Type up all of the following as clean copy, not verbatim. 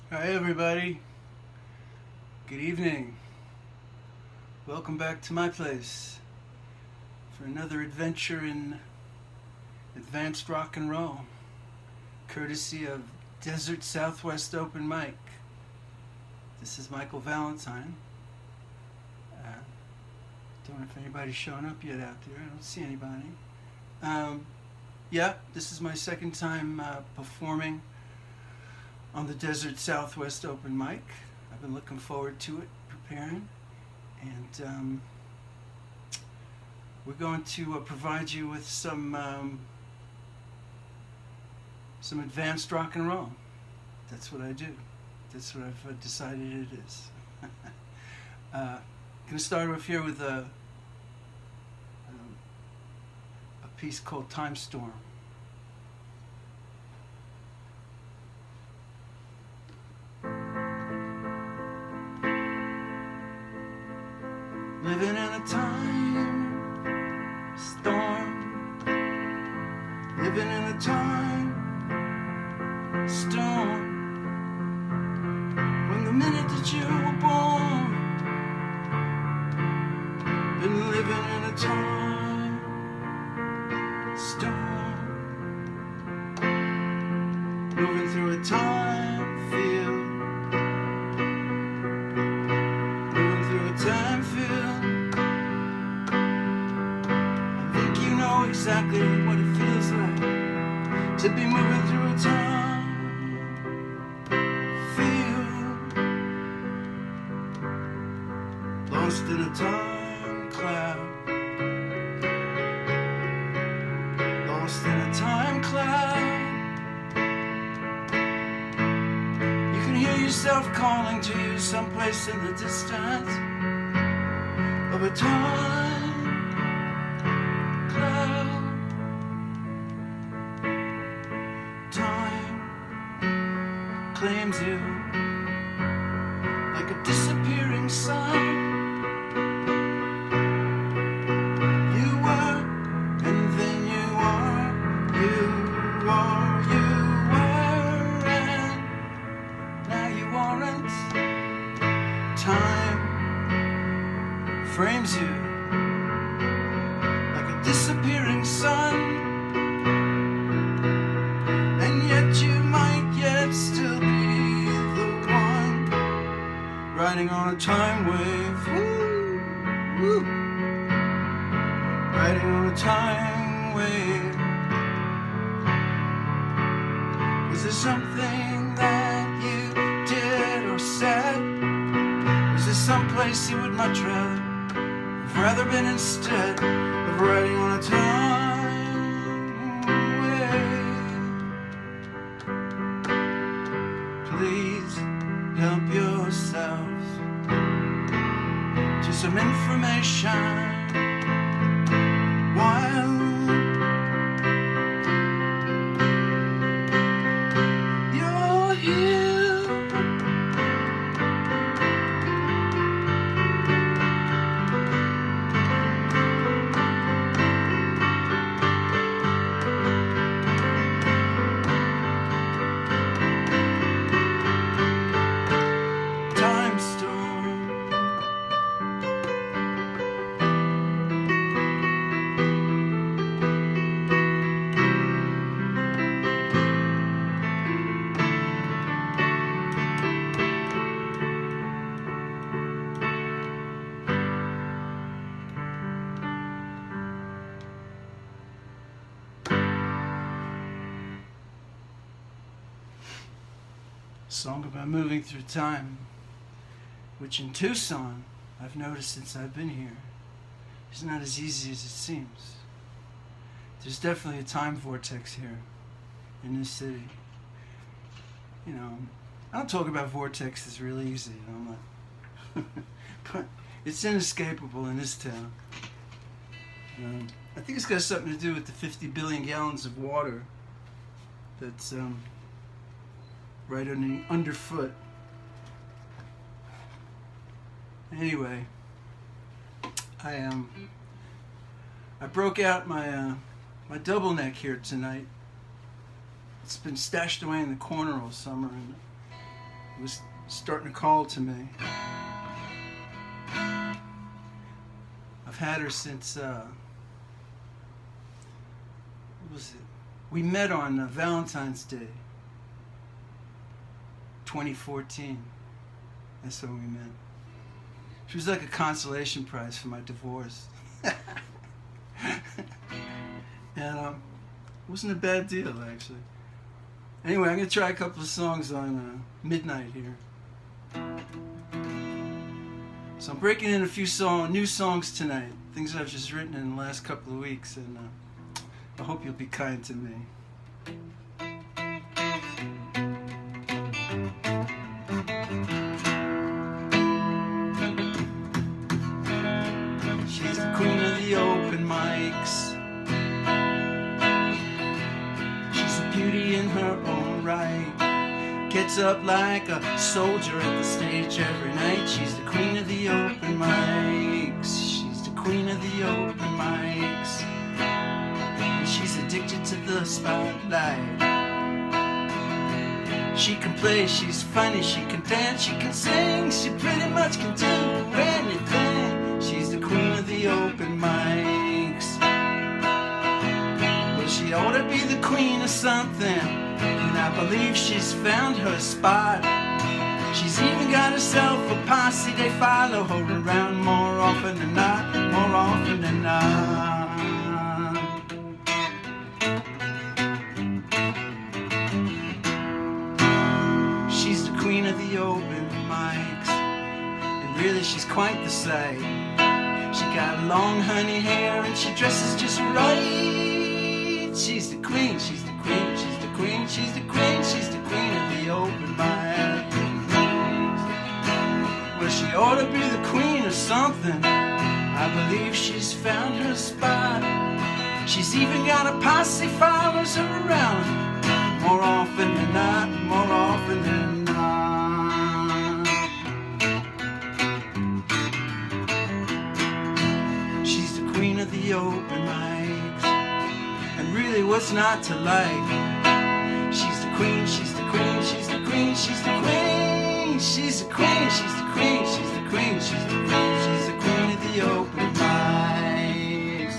Hi everybody, good evening. Welcome back to my place for another adventure in advanced rock and roll, courtesy of Desert Southwest Open Mic. This is Michael Valentine. Don't know if anybody's shown up yet out there. I don't see anybody. This is my second time performing on the Desert Southwest Open Mic. I've been looking forward to it, preparing, and we're going to provide you with some advanced rock and roll. That's what I do. That's what I've decided it is. Going to start off here with a piece called Time Storm. Living in a time storm. Living in a time storm. When the minute that you were born. Been living in a time storm. Moving through a time field. Moving through a time field. Exactly what it feels like to be moving through a time field, lost in a time cloud, lost in a time cloud. You can hear yourself calling to you someplace in the distance of a time. Claims you like a disappearing sun. You were, and then you are, you are, you were, and now you aren't. Time frames you like a disappearing sun, and yet you might yet still be riding on a time wave, woo, woo. Riding on a time wave. Was there something that you did or said? Was there someplace you would much rather been instead of riding on a time wave? Please help yourselves to some information while you're here. Song about moving through time, which in Tucson, I've noticed since I've been here, is not as easy as it seems. There's definitely a time vortex here in this city. You know, I don't talk about vortexes real easy, I'm not. But it's inescapable in this town. I think it's got something to do with the 50 billion gallons of water that's right underfoot. Anyway, I broke out my double neck here tonight. It's been stashed away in the corner all summer, and was starting to call to me. I've had her since, what was it? We met on Valentine's Day, 2014. That's when we met. She was like a consolation prize for my divorce. And it wasn't a bad deal, actually. Anyway, I'm going to try a couple of songs on Midnight here. So I'm breaking in a few new songs tonight, things I've just written in the last couple of weeks, and I hope you'll be kind to me. She's the queen of the open mics. She's a beauty in her own right. Gets up like a soldier at the stage every night. She's the queen of the open mics. She's the queen of the open mics. And she's addicted to the spotlight. She can play, she's funny, she can dance, she can sing. She pretty much can do anything. She's the queen of the open mics. Well, she ought to be the queen of something. And I believe she's found her spot. She's even got herself a posse. They follow her around more often than not. More often than not. She's the queen of the open mics. And really she's quite the sight. She got long honey hair and she dresses just right. She's the queen, she's the queen, she's the queen, she's the queen, she's the queen of the open mic. Well, she ought to be the queen of something. I believe she's found her spot. She's even got a posse follows her around more often than not, more often than not. She's the queen of the open mics. And really, what's not to like? She's the queen, she's the queen, she's the queen, she's the queen, she's the queen, she's the queen, she's the queen, she's the queen, she's the queen of the open mics.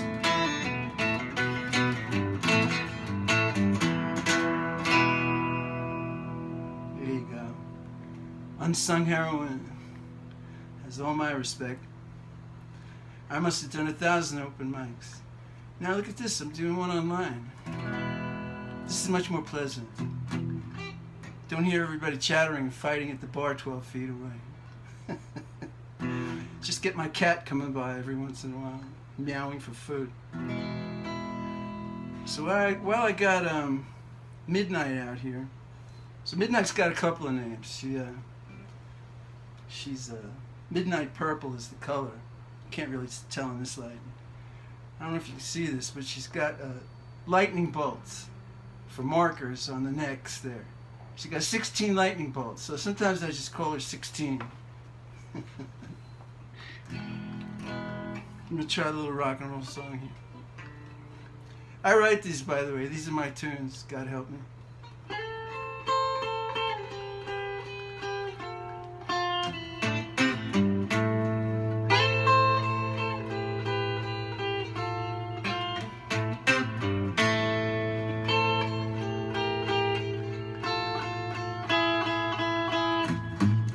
There you go. Unsung heroine has all my respect. I must have done 1,000 open mics. Now look at this, I'm doing one online. This is much more pleasant. Don't hear everybody chattering and fighting at the bar 12 feet away. Just get my cat coming by every once in a while, meowing for food. So I got Midnight out here. So Midnight's got a couple of names. She's Midnight Purple is the color. Can't really tell in this light. I don't know if you can see this, but she's got lightning bolts for markers on the necks there. She got 16 lightning bolts, so sometimes I just call her 16. I'm gonna try a little rock and roll song here. I write these, by the way. These are my tunes. God help me.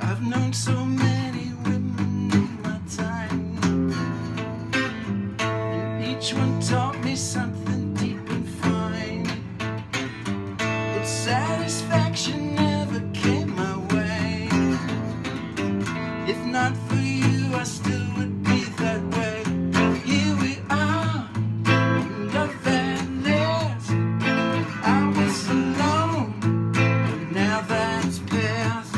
I've known so many women in my time, and each one taught me something deep and fine, but satisfaction never came my way. If not for you, I still would be that way. Here we are, loveless. I was alone, but now that's past.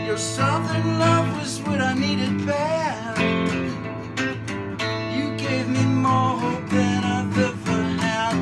Your southern love was what I needed bad. You gave me more hope than I've ever had.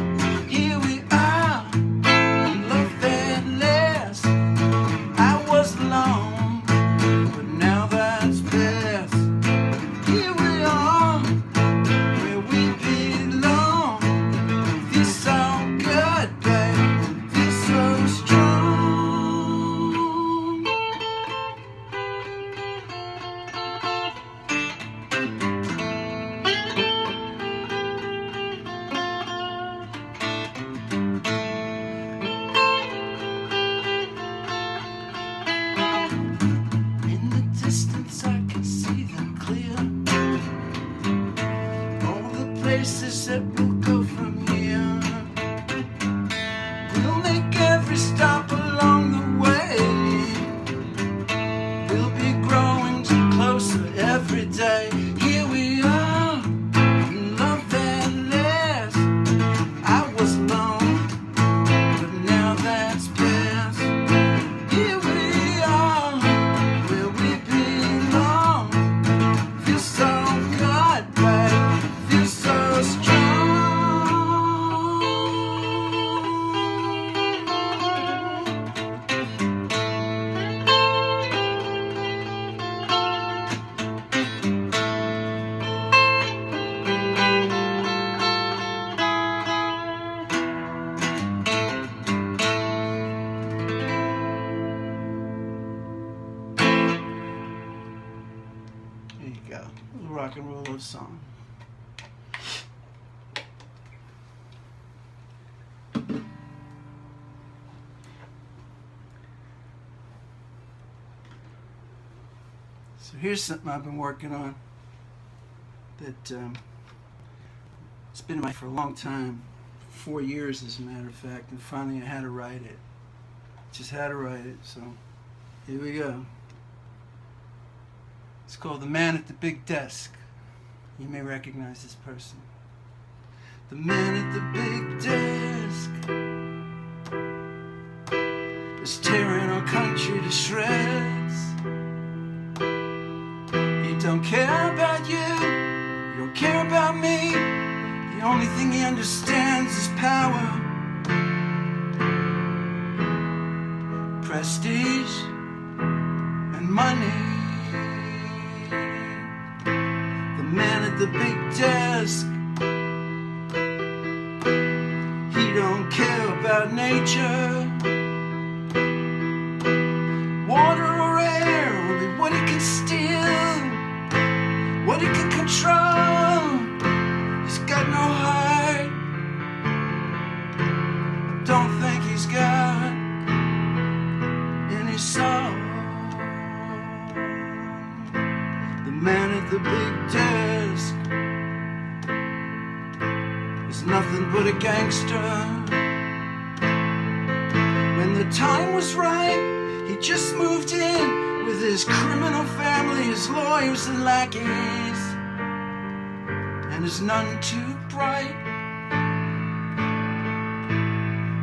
where we'll go from here. We'll make every stop along the way. We'll be growing closer every day. Here we are, in love that lasts. I was alone, but now that's past. Here we are, where we belong. Feel so good, babe. Feel so strong. There you go, a little rock and roll love song. So here's something I've been working on that it's been in my mind for a long time, 4 years as a matter of fact, and finally I had to write it. Just had to write it, so here we go. It's called The Man at the Big Desk. You may recognize this person. The man at the big desk is tearing our country to shreds. He don't care about you, he don't care about me. The only thing he understands is power, prestige, and money. The man at the big desk, he don't care about nature, water or air, only what he can steal, what he can control. He's got no heart, don't think he's got any soul. The man at the big desk is nothing but a gangster. When the time was right, he just moved in with his criminal family, his lawyers and lackeys, and his none too bright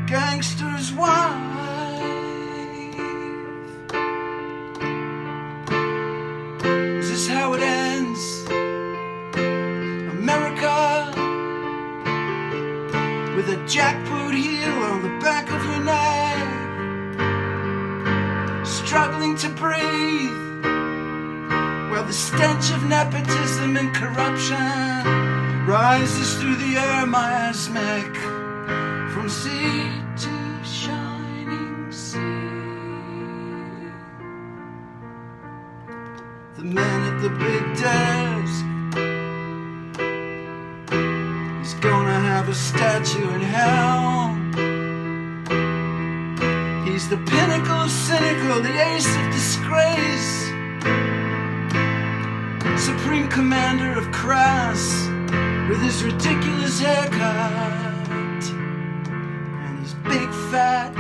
gangster's wife. Is this how it ends? America, with a jackboot heel on the back of your neck, struggling to breathe, while the stench of nepotism and corruption rises through the air miasmic, from sea to shining sea. The man at the big desk is gonna have a statue in hell. He's the pinnacle of cynical, the ace of disgrace, supreme commander of crass, with his ridiculous haircut and his big fat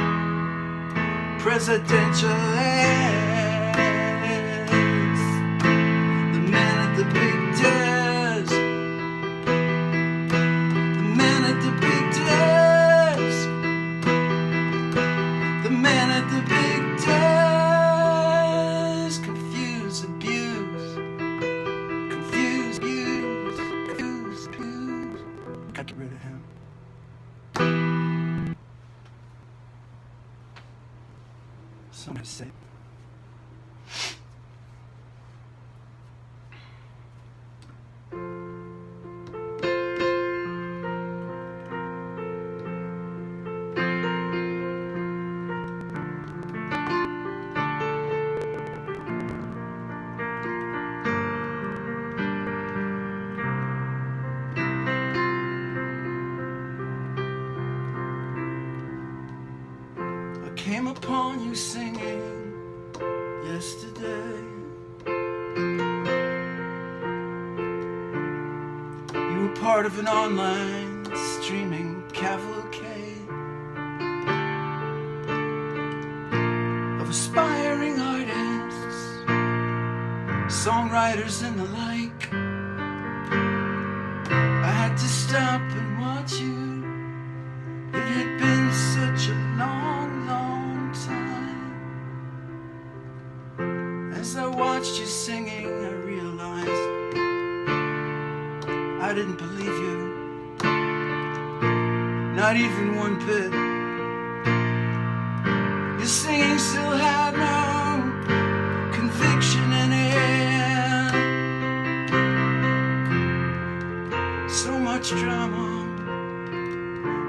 presidential ass. The man at the big desk, the man at the big desk, the man at the big desk. Confuse, abuse, confuse, abuse, confuse, abuse. Gotta get rid of him. Somebody say. Came upon you singing yesterday. You were part part of an online streaming cavalcade of aspiring artists, songwriters and the like. I had to stop and watch you. It had been such a long, long time. As I watched you singing, I realized I didn't believe you, not even one bit. Your singing still had no conviction in it. So much drama,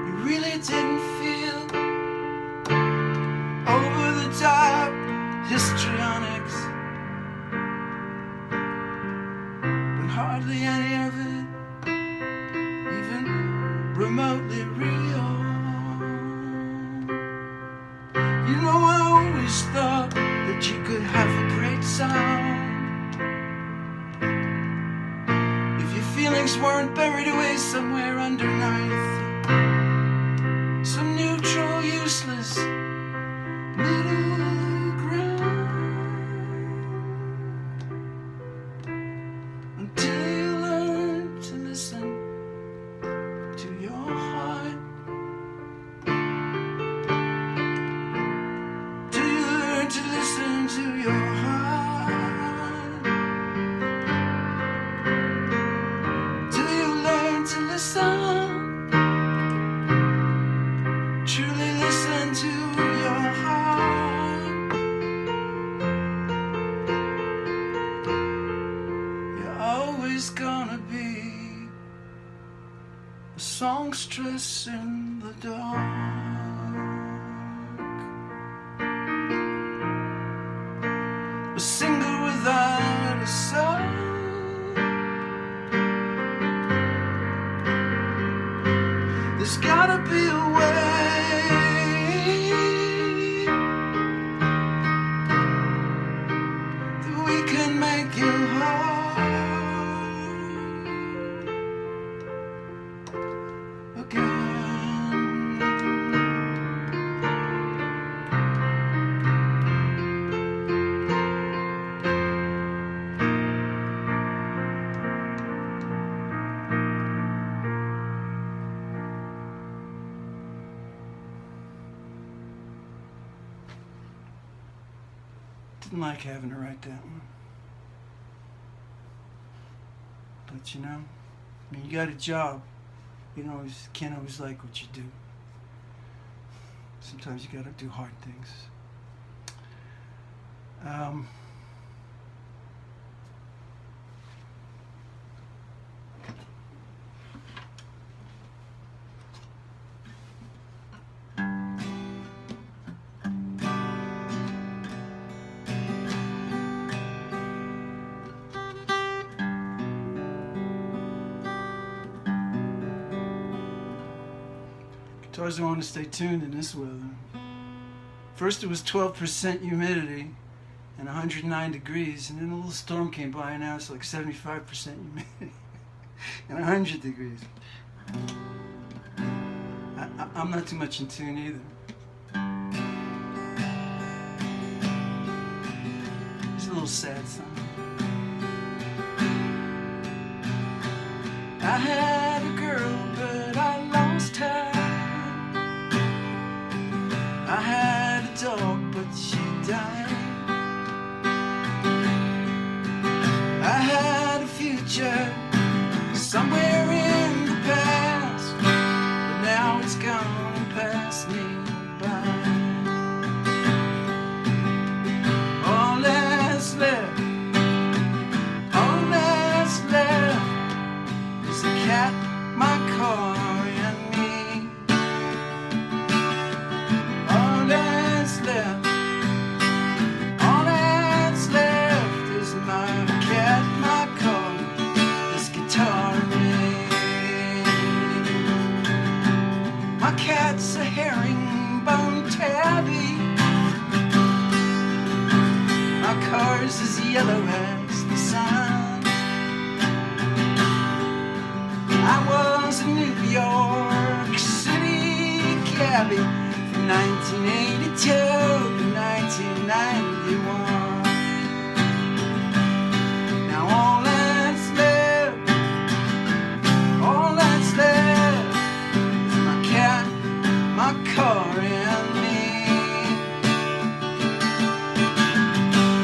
you really didn't feel. Over the top histrionics, but hardly any of it remotely real. You know, I always thought that you could have a great sound if your feelings weren't buried away somewhere underneath some neutral, useless middle ground. Until you learn to listen to your heart. Do you learn to listen to your heart? Do you learn to listen? Truly listen to your heart. You're always gonna be a songstress in the dark, a singer without a soul. There's gotta be a way that we can make you whole again. Didn't like having to write that one. But you know, I mean, you got a job. You know, can't always like what you do. Sometimes you gotta do hard things. Guitars don't want to stay tuned in this weather. First it was 12% humidity and 109 degrees, and then a little storm came by, and now it's like 75% humidity and 100 degrees. I'm not too much in tune either. It's a little sad song. I had a girl, but I lost her. I had a dog, but she died. I had a future somewhere in the past, but now it's gone and passed me by. All that's left, all that's left is the cat, my car, and me. All that's left is my cat, my car, this guitar, and me. My cat's a herringbone tabby. My car's as yellow as the sun. I was Bobby from 1982 to 1991. Now all that's left is my cat, my car, and me.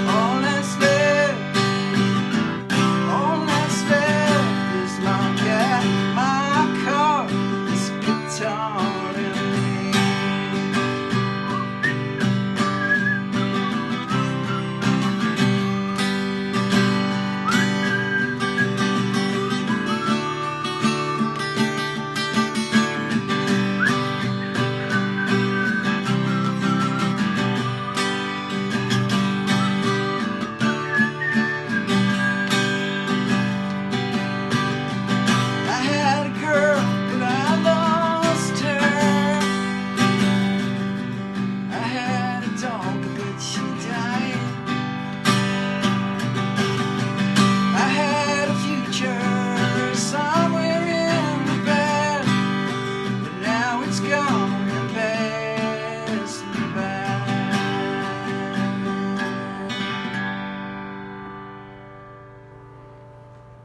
All that's left is my cat, my car, this guitar, and me.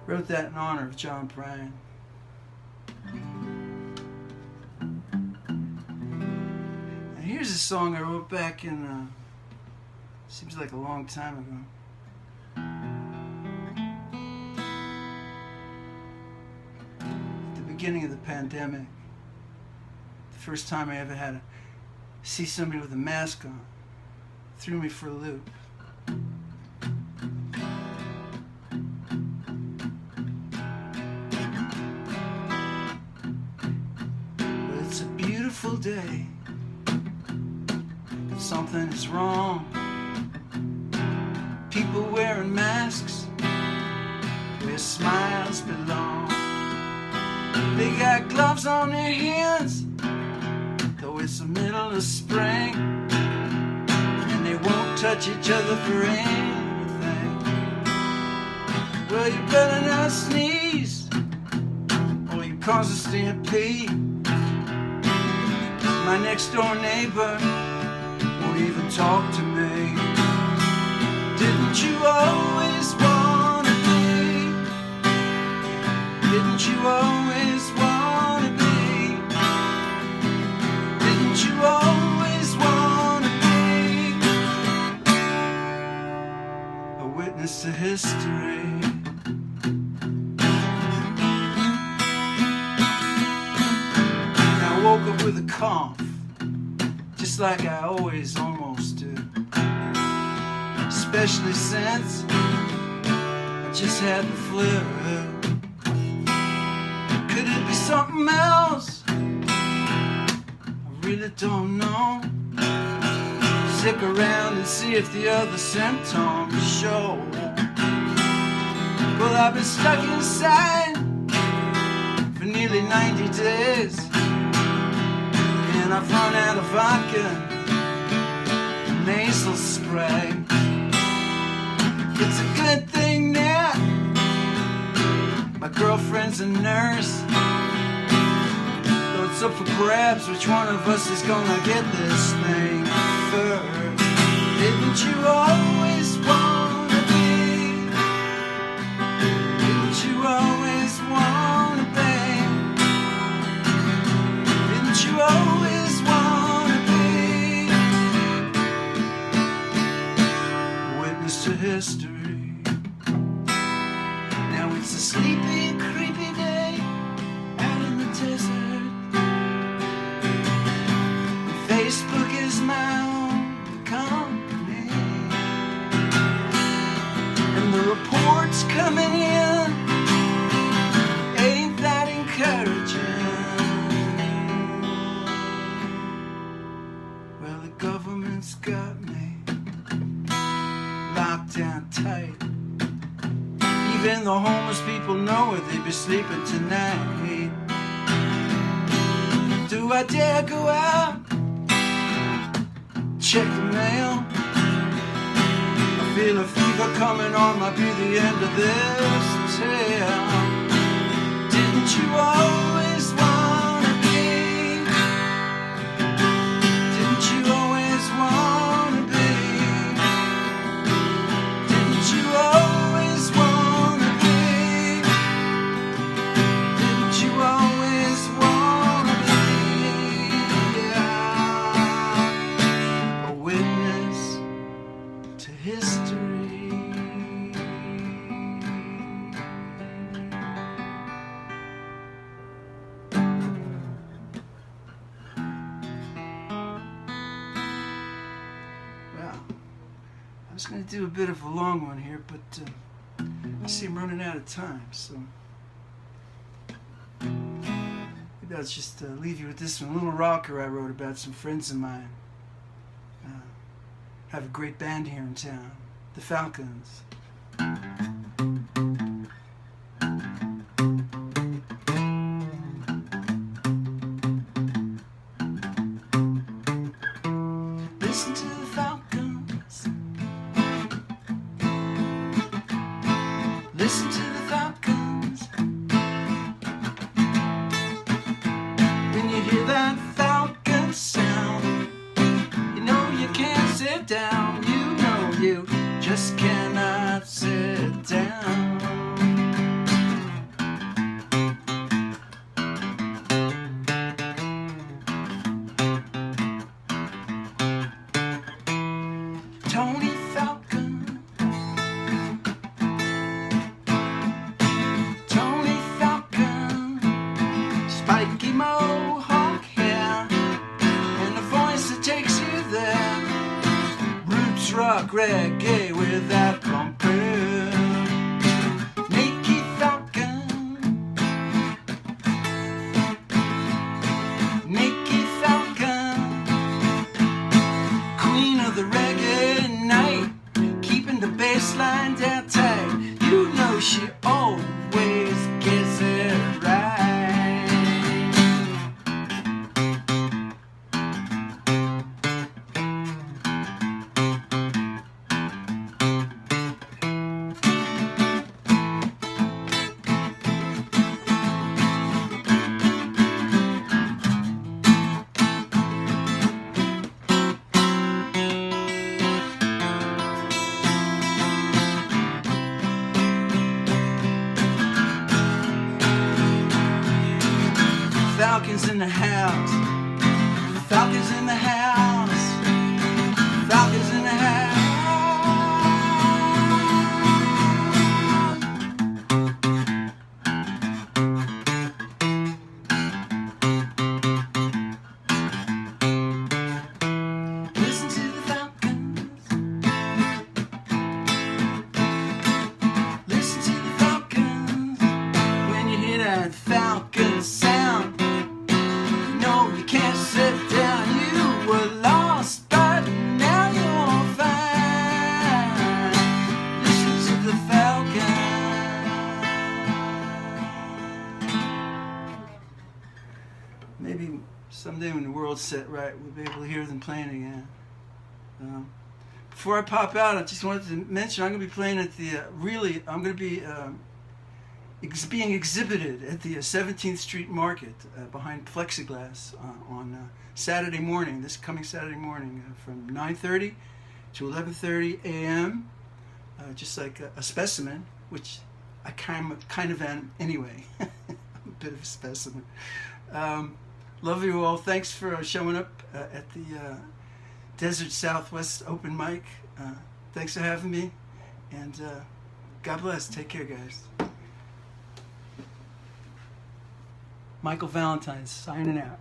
Wrote that in honor of John Prine. And here's a song I wrote back in, seems like a long time ago. At the beginning of the pandemic, the first time I ever had to see somebody with a mask on, threw me for a loop. It's a beautiful day, but something is wrong. People wearing masks where smiles belong. They got gloves on their hands, though it's the middle of spring, and they won't touch each other for anything. Well, you better not sneeze, or you cause a stampede. My next door neighbor won't even talk to me. Didn't you always wanna be? Didn't you always wanna be? Didn't you always wanna be a witness to history? I woke up with a cough, just like I always almost do. Especially since I just had the flu. Could it be something else? I really don't know. Stick around and see if the other symptoms show. Well, I've been stuck inside for nearly 90 days, and I've run out of vodka and nasal spray. It's a good thing that my girlfriend's a nurse, though it's up for grabs which one of us is gonna get this thing first. Didn't you always wanna be? Didn't you always wanna be? Didn't you always wanna be a witness to history? Now it's a sleepy, creepy day out in the desert. Facebook is my only company, and the reports coming in ain't that encouraging. Well, the government's got me locked down tight. Even the homeless people know where they be sleeping tonight. Do I dare go out, check the mail? I feel a fever coming on, might be the end of this tale. Didn't you always wanna be? was going to do a bit of a long one here, but I see I'm running out of time, so maybe I'll just leave you with this one. A little rocker I wrote about some friends of mine. Have a great band here in town, the Falcons. Listen to the Falcons. Listen to the Falcons. When you hear that Falcon sound, you know you can't sit down. You know you just cannot sit down. Tony Falcon, Tony Falcon, spiky mohawk hair, and a voice that takes you there. Roots rock reggae with that trumpet. Nicky Falcon, Nicky Falcon, queen of the reggae night, keeping the bass line down tight. You know she always gets it right. Falcons in the house. Falcons in the house. Falcons in the house. Listen to the Falcons. Listen to the Falcons. When you hear that Falcon sound, you can't sit down. You were lost, but now you're fine. Listen to the Falcon. Maybe someday when the world's set right, we'll be able to hear them playing again. Before I pop out, I just wanted to mention I'm going to be playing at the I'm going to be being exhibited at the 17th Street Market behind plexiglass on Saturday morning, this coming Saturday morning, from 9:30 to 11:30 a.m. Just like a specimen, which I kind of am anyway. I'm a bit of a specimen. Love you all. Thanks for showing up at the Desert Southwest open mic. Thanks for having me, and God bless. Take care, guys. Wendroff-Valentine signing out.